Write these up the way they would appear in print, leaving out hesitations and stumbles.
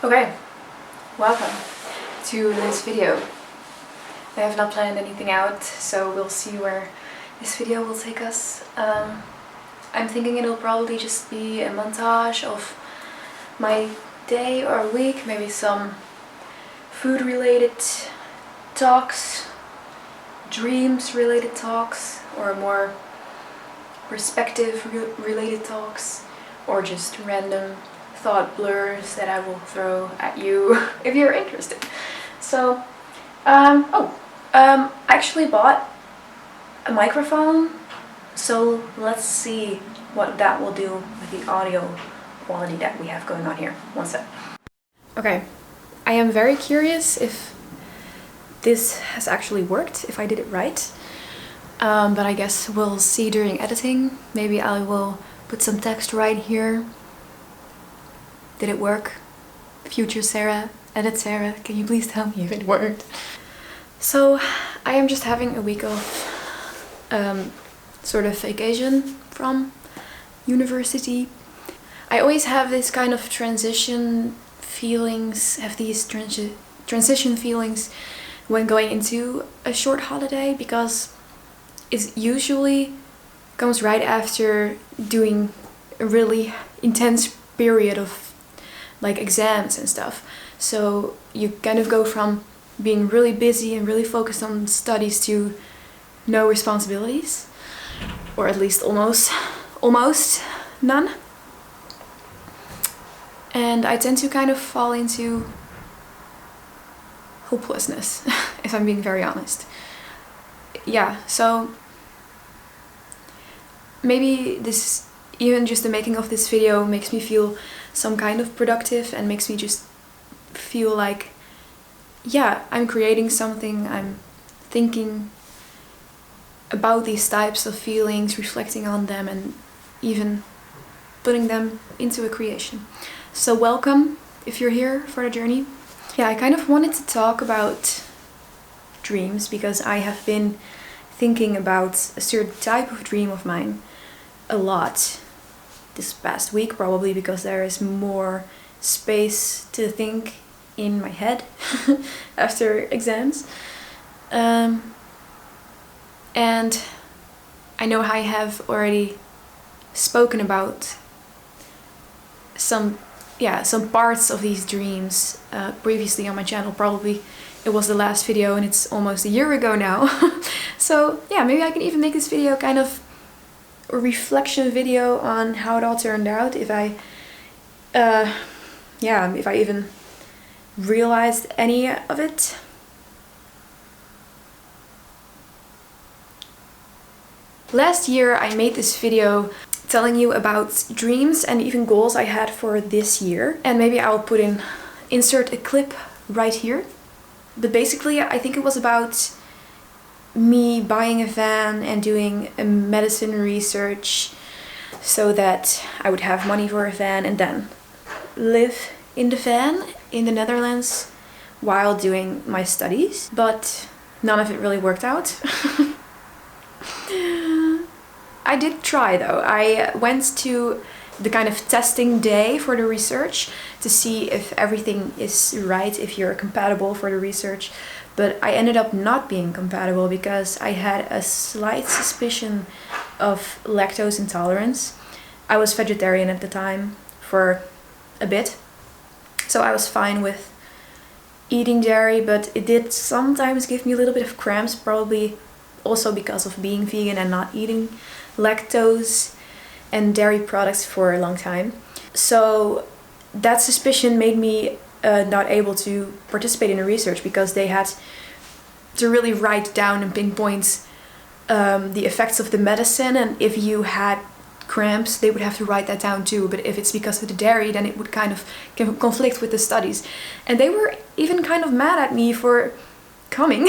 Okay, welcome to this video. I have not planned anything out, so we'll see where this video will take us. I'm thinking it'll probably just be a montage of my day or week, maybe some food related talks, dreams related talks, or more perspective related talks, or just random thought blurs that I will throw at you if you're interested. So, I actually bought a microphone, so let's see what that will do with the audio quality that we have going on here. One sec. Okay, I am very curious if this has actually worked, if I did it right. But I guess we'll see during editing. Maybe I will put some text right here. Did it work? Future Sarah, edit Sarah, can you please tell me if it worked? So I am just having a week of sort of vacation from university. I always have this kind of transition feelings, transition feelings when going into a short holiday, because it usually comes right after doing a really intense period of like exams and stuff. So you kind of go from being really busy and really focused on studies to no responsibilities, or at least almost none. And I tend to kind of fall into hopelessness, if I'm being very honest. Yeah, so maybe this, even just the making of this video makes me feel some kind of productive and makes me just feel like, yeah, I'm creating something, I'm thinking about these types of feelings, reflecting on them, and even putting them into a creation. So welcome if you're here for the journey. Yeah, I kind of wanted to talk about dreams because I have been thinking about a certain type of dream of mine a lot this past week, probably because there is more space to think in my head after exams. And I know I have already spoken about some parts of these dreams previously on my channel. Probably it was the last video and it's almost a year ago now. So yeah, maybe I can even make this video kind of a reflection video on how it all turned out, if I even realized any of it. Last year I made this video telling you about dreams and even goals I had for this year, and maybe I'll insert a clip right here. But basically I think it was about me buying a van and doing a medicine research so that I would have money for a van and then live in the van in the Netherlands while doing my studies. But none of it really worked out. I did try though. I went to the kind of testing day for the research to see if everything is right, if you're compatible for the research. But I ended up not being compatible because I had a slight suspicion of lactose intolerance. I was vegetarian at the time for a bit, so I was fine with eating dairy, but it did sometimes give me a little bit of cramps, probably also because of being vegan and not eating lactose and dairy products for a long time. So that suspicion made me not able to participate in the research because they had to really write down and pinpoint the effects of the medicine, and if you had cramps they would have to write that down too, but if it's because of the dairy then it would kind of conflict with the studies. And they were even kind of mad at me for coming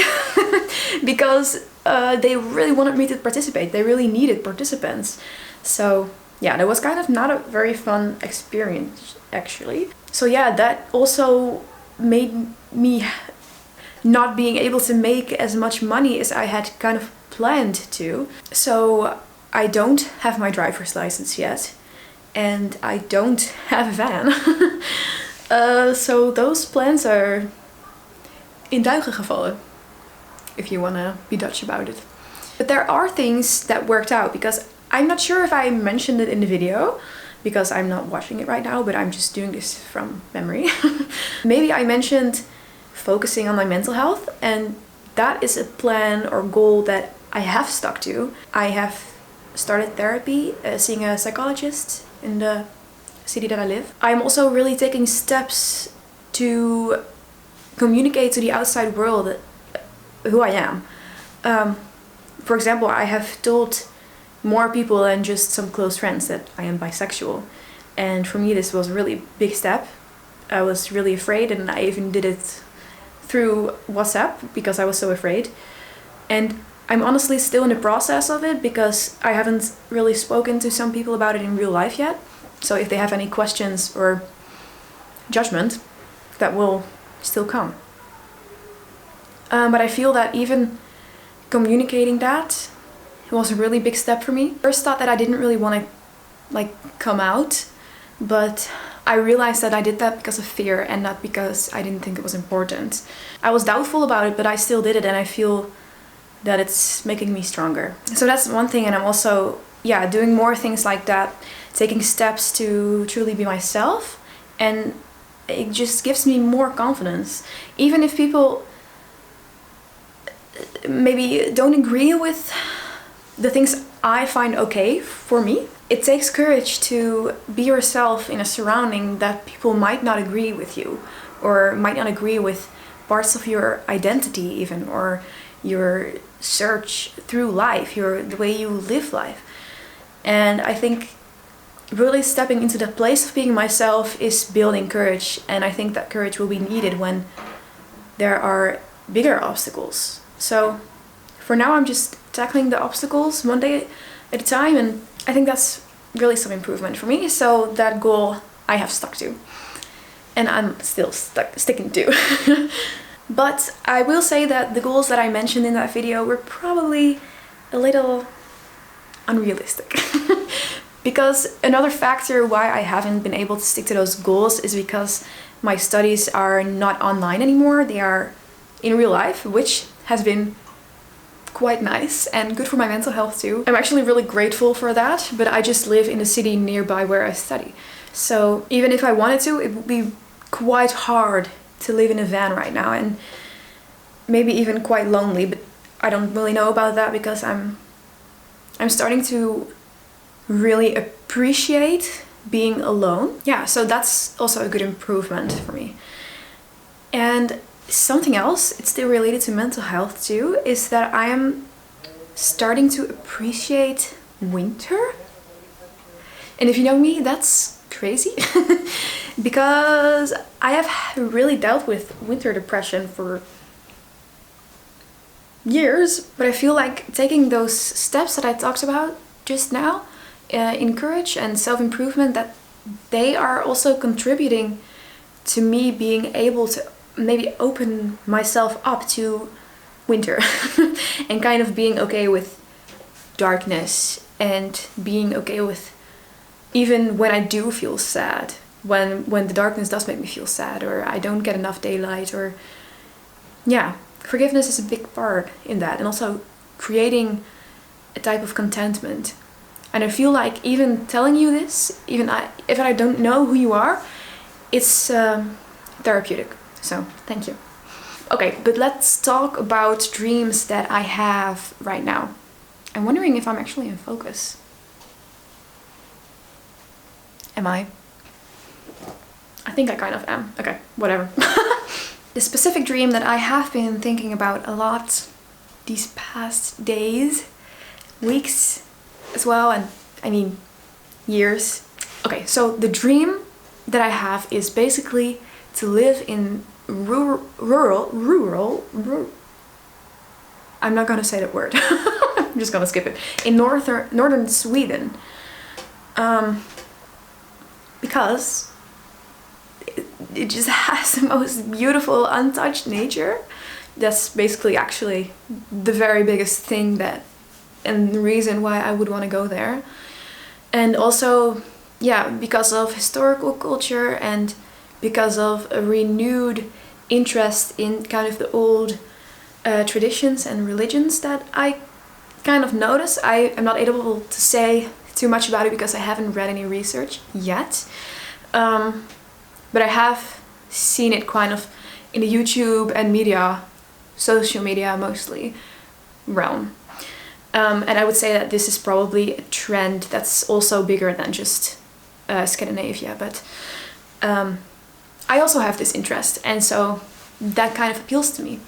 because they really wanted me to participate. They really needed participants. So yeah, that was kind of not a very fun experience actually. So yeah, that also made me not being able to make as much money as I had kind of planned to. So I don't have my driver's license yet, and I don't have a van. So those plans are in duigen gevallen, if you wanna be Dutch about it. But there are things that worked out, because I'm not sure if I mentioned it in the video, because I'm not watching it right now, but I'm just doing this from memory. Maybe I mentioned focusing on my mental health, and that is a plan or goal that I have stuck to. I have started therapy, seeing a psychologist in the city that I live. I'm also really taking steps to communicate to the outside world who I am. For example, I have told more people than just some close friends that I am bisexual. And for me this was a really big step. I was really afraid, and I even did it through WhatsApp because I was so afraid. And I'm honestly still in the process of it, because I haven't really spoken to some people about it in real life yet. So if they have any questions or judgment, that will still come. But I feel that even communicating that was a really big step for me. First thought that I didn't really want to come out, but I realized that I did that because of fear and not because I didn't think it was important. I was doubtful about it, but I still did it, and I feel that it's making me stronger. So that's one thing, and I'm also doing more things like that, taking steps to truly be myself, and it just gives me more confidence. Even if people maybe don't agree with the things I find okay for me, it takes courage to be yourself in a surrounding that people might not agree with you, or might not agree with parts of your identity even, or your search through life, the way you live life. And I think really stepping into the place of being myself is building courage, and I think that courage will be needed when there are bigger obstacles. So for now I'm just tackling the obstacles one day at a time, and I think that's really some improvement for me. So that goal I have stuck to, and I'm still sticking to. But I will say that the goals that I mentioned in that video were probably a little unrealistic. Because another factor why I haven't been able to stick to those goals is because my studies are not online anymore. They are in real life, which has been quite nice and good for my mental health too. I'm actually really grateful for that, but I just live in the city nearby where I study. So even if I wanted to, it would be quite hard to live in a van right now, and maybe even quite lonely, but I don't really know about that because I'm starting to really appreciate being alone. Yeah, so that's also a good improvement for me. And something else, it's still related to mental health too, is that I am starting to appreciate winter. And if you know me, that's crazy. Because I have really dealt with winter depression for years, but I feel like taking those steps that I talked about just now in courage and self-improvement, that they are also contributing to me being able to maybe open myself up to winter and kind of being okay with darkness, and being okay with even when I do feel sad, when the darkness does make me feel sad, or I don't get enough daylight, or forgiveness is a big part in that, and also creating a type of contentment. And I feel like even telling you this, if I don't know who you are, it's therapeutic. So thank you. Okay, but let's talk about dreams that I have right now. I'm wondering if I'm actually in focus. Am I? I think I kind of am. Okay, whatever. The specific dream that I have been thinking about a lot these past days, weeks as well, and I mean years. Okay, so the dream that I have is basically to live in rural. I'm not gonna say that word. I'm just gonna skip it. In northern Sweden. Because it just has the most beautiful untouched nature. That's basically actually the very biggest thing and the reason why I would want to go there. And also, because of historical culture and because of a renewed interest in kind of the old traditions and religions that I kind of notice. I am not able to say too much about it because I haven't read any research yet. But I have seen it kind of in the YouTube and media, social media mostly, realm. And I would say that this is probably a trend that's also bigger than just Scandinavia. But I also have this interest, and so that kind of appeals to me.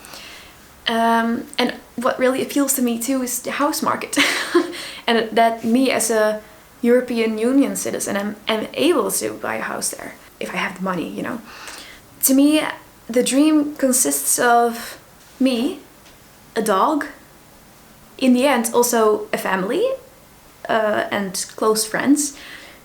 And what really appeals to me too is the house market. And that me as a European Union citizen am able to buy a house there if I have the money, you know. To me, the dream consists of me, a dog, in the end also a family and close friends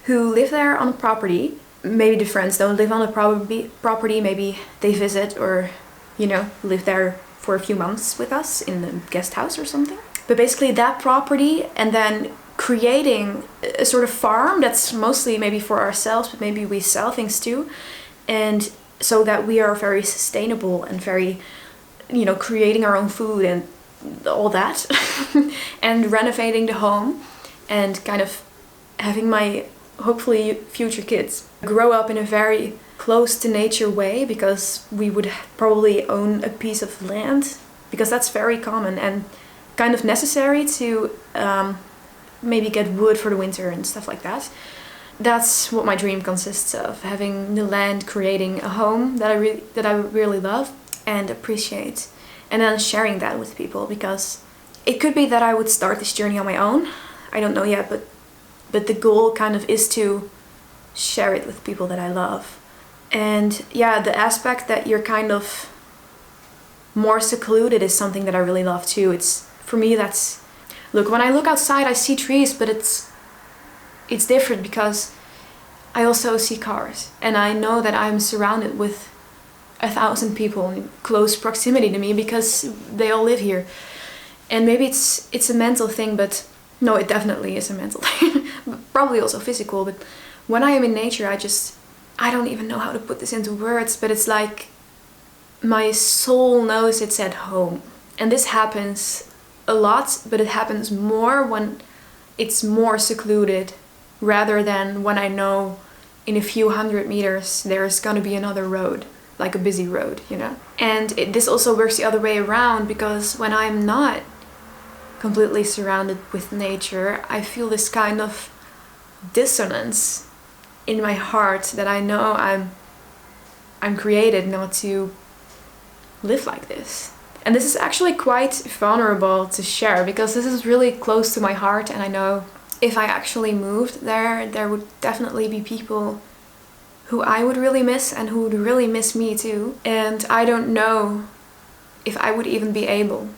who live there on a property. Maybe the friends don't live on the property, maybe they visit or, you know, live there for a few months with us in the guest house or something. But basically that property, and then creating a sort of farm that's mostly maybe for ourselves, but maybe we sell things too. And so that we are very sustainable and very, you know, creating our own food and all that. And renovating the home and kind of having my hopefully future kids grow up in a very close to nature way, because we would probably own a piece of land, because that's very common and kind of necessary to maybe get wood for the winter and stuff like that. That's what my dream consists of, having the land, creating a home that I really love and appreciate, and then sharing that with people, because it could be that I would start this journey on my own. I don't know yet, but the goal kind of is to share it with people that I love. And yeah, the aspect that you're kind of more secluded is something that I really love too. It's, for me, that's, look, when I look outside I see trees, but it's different because I also see cars, and I know that I'm surrounded with 1,000 people in close proximity to me because they all live here. And maybe it's a mental thing, but no, it definitely is a mental thing. Probably also physical, but when I am in nature, I don't even know how to put this into words, but it's like my soul knows it's at home. And this happens a lot, but it happens more when it's more secluded rather than when I know in a few 100 meters there's gonna be another road, like a busy road, you know. And this also works the other way around, because when I'm not completely surrounded with nature, I feel this kind of dissonance in my heart that I know I'm created not to live like this. And this is actually quite vulnerable to share, because this is really close to my heart, and I know if I actually moved there would definitely be people who I would really miss and who would really miss me too. And I don't know if I would even be able,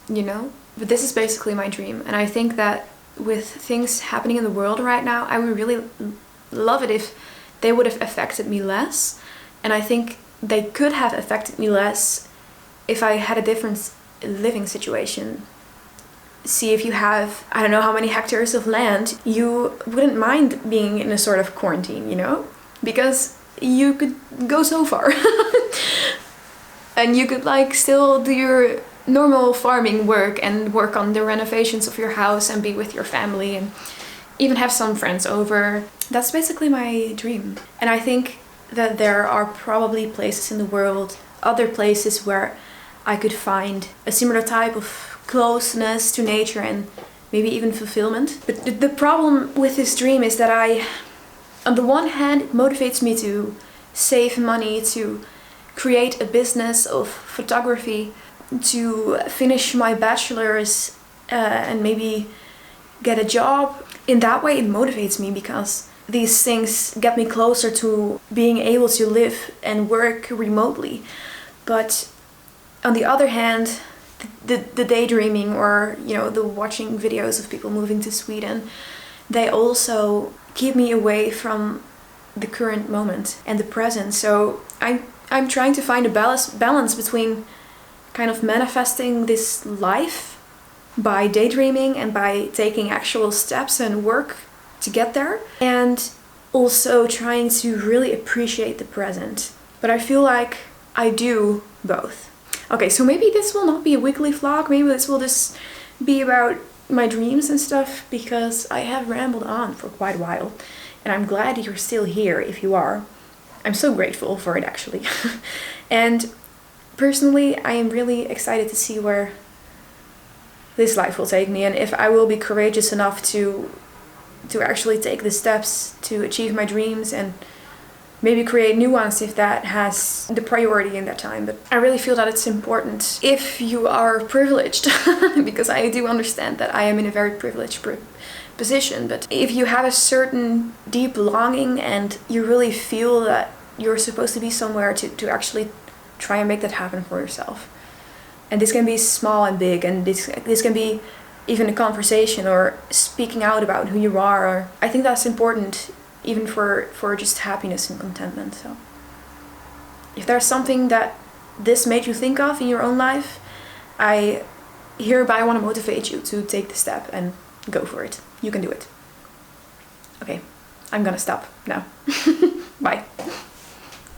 you know? But this is basically my dream, and I think that with things happening in the world right now, I would really love it if they would have affected me less. And I think they could have affected me less if I had a different living situation. See, if you have, I don't know how many hectares of land, you wouldn't mind being in a sort of quarantine, you know? Because you could go so far. And you could like still do your normal farming work and work on the renovations of your house and be with your family and even have some friends over. That's basically my dream. And I think that there are probably places in the world, other places where I could find a similar type of closeness to nature and maybe even fulfillment. But the problem with this dream is that on the one hand, it motivates me to save money, to create a business of photography, to finish my bachelor's and maybe get a job. In that way, it motivates me because these things get me closer to being able to live and work remotely. But on the other hand, the daydreaming, or you know, the watching videos of people moving to Sweden, they also keep me away from the current moment and the present. So I'm trying to find a balance between kind of manifesting this life by daydreaming and by taking actual steps and work to get there, and also trying to really appreciate the present but I feel like I do both. Okay, so maybe this will not be a weekly vlog, maybe this will just be about my dreams and stuff, because I have rambled on for quite a while, and I'm glad you're still here if you are. I'm so grateful for it, actually. And personally, I am really excited to see where this life will take me, and if I will be courageous enough to actually take the steps to achieve my dreams and maybe create new ones if that has the priority in that time. But I really feel that it's important if you are privileged, because I do understand that I am in a very privileged position, but if you have a certain deep longing and you really feel that you're supposed to be somewhere to actually try and make that happen for yourself. And this can be small and big, and this can be even a conversation or speaking out about who you are. Or I think that's important even for just happiness and contentment. So if there's something that this made you think of in your own life, I hereby want to motivate you to take the step and go for it. You can do it. Okay, I'm gonna stop now. Bye.